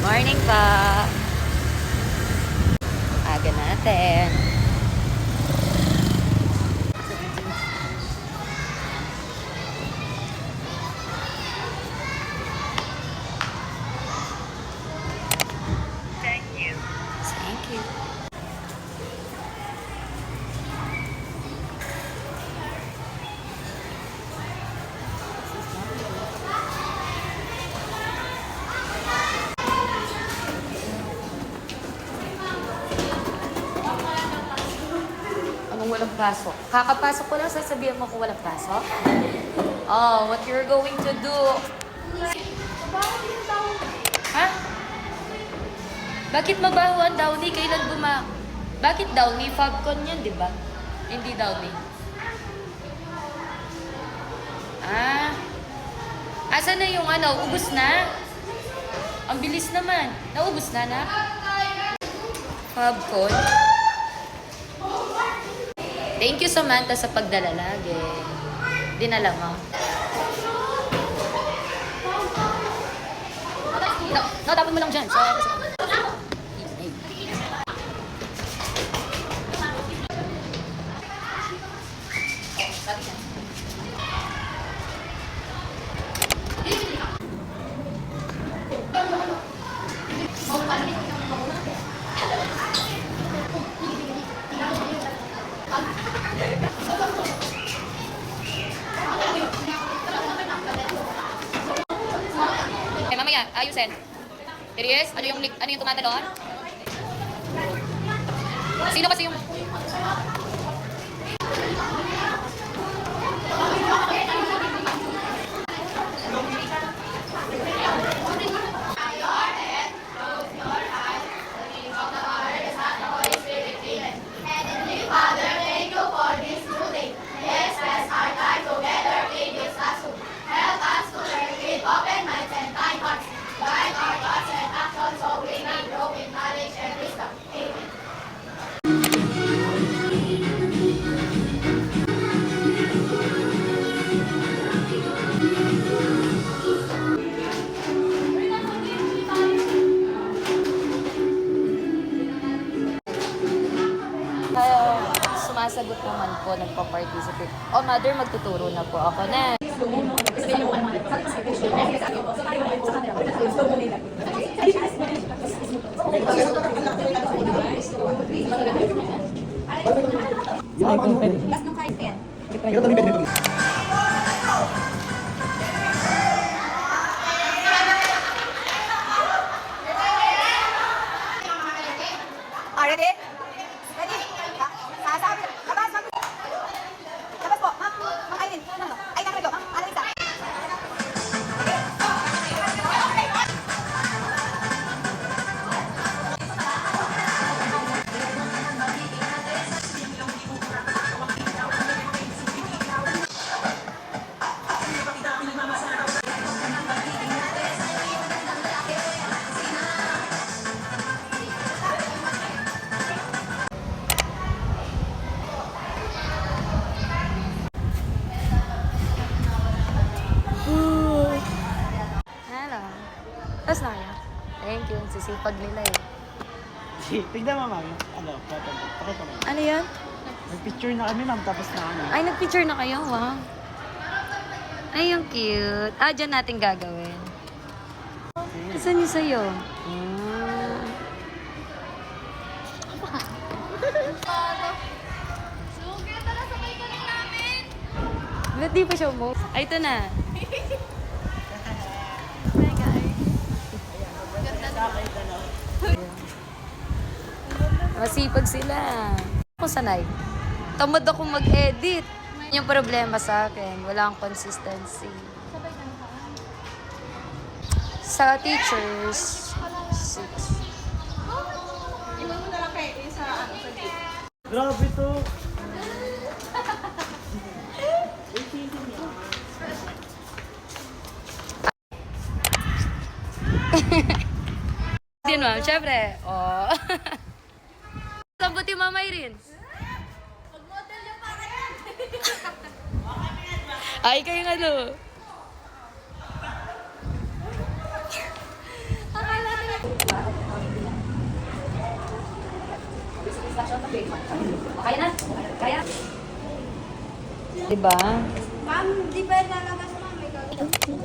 Morning pa. Aga natin. Thank you. Thank you. Anong walang pasok? Kakapasok ko lang, sasabihan mo kung walang pasok? Oh, what you're going to do? Ha? Bakit mabaho ang Downy? Kailan Bakit Downy? Fabcon yan, di ba? Hindi Downy. Ah. Asa na yung ano? Ubus na? Ang bilis naman. Naubos na na? Fabcon. Thank you, Samantha, sa pagdala lagi. Dinala mo. No, tapon mo lang dyan. Mamaya, ayusin. Serious? Ano yung tumatalon? Sino kasi yung... Sumasagot naman po, nagpa-participate. Oh, mother, magtuturo na po ako na. Ready? Ready? Sasabi. Labas, ma'am. Labas po, ma'am. Ma'am Aileen. Ay, nakarito. Ma'am, Annalisa. Hello. Tapos na kaya? Thank you. Ang sisipag nila eh. Tignan mo, ma'am. Ano, pakita mo. Ano yan? Nag-picture na kami, ma'am, tapos na kami. Ay, nagpicture na kayo. Wow. Ay, ang cute. Ah, dyan natin gagawin. Saan yung sa'yo? Ba't di pa siya mo? Ay, ito na. Hi, guys. Masipag sila. Ako sanay. Tamad ako mag-edit. Yung problema sa akin, wala akong consistency. Sa teachers, 6. Grabe to. Din, ma'am. Siyempre. Oh. Sabot yung Mama Irene. Mag-model yung para yan. Ay, kayo nga no. Akala nila. Kaya na? Kaya? Diba? Ma'am, di ba lalabas ma'am? May gagawin.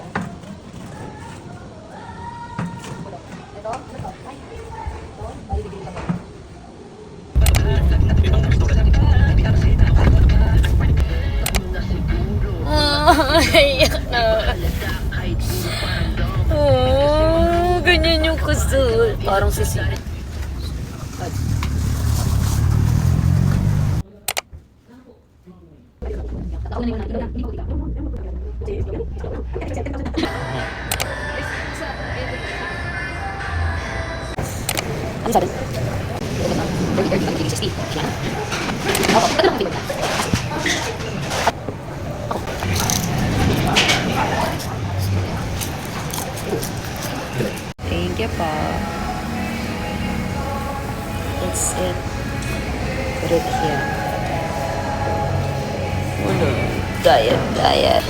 Iyak na. Oh, ganyan yung kusot. Parang sisi. Ano sabi? Thank you pa. That's it. Put it here. Diet.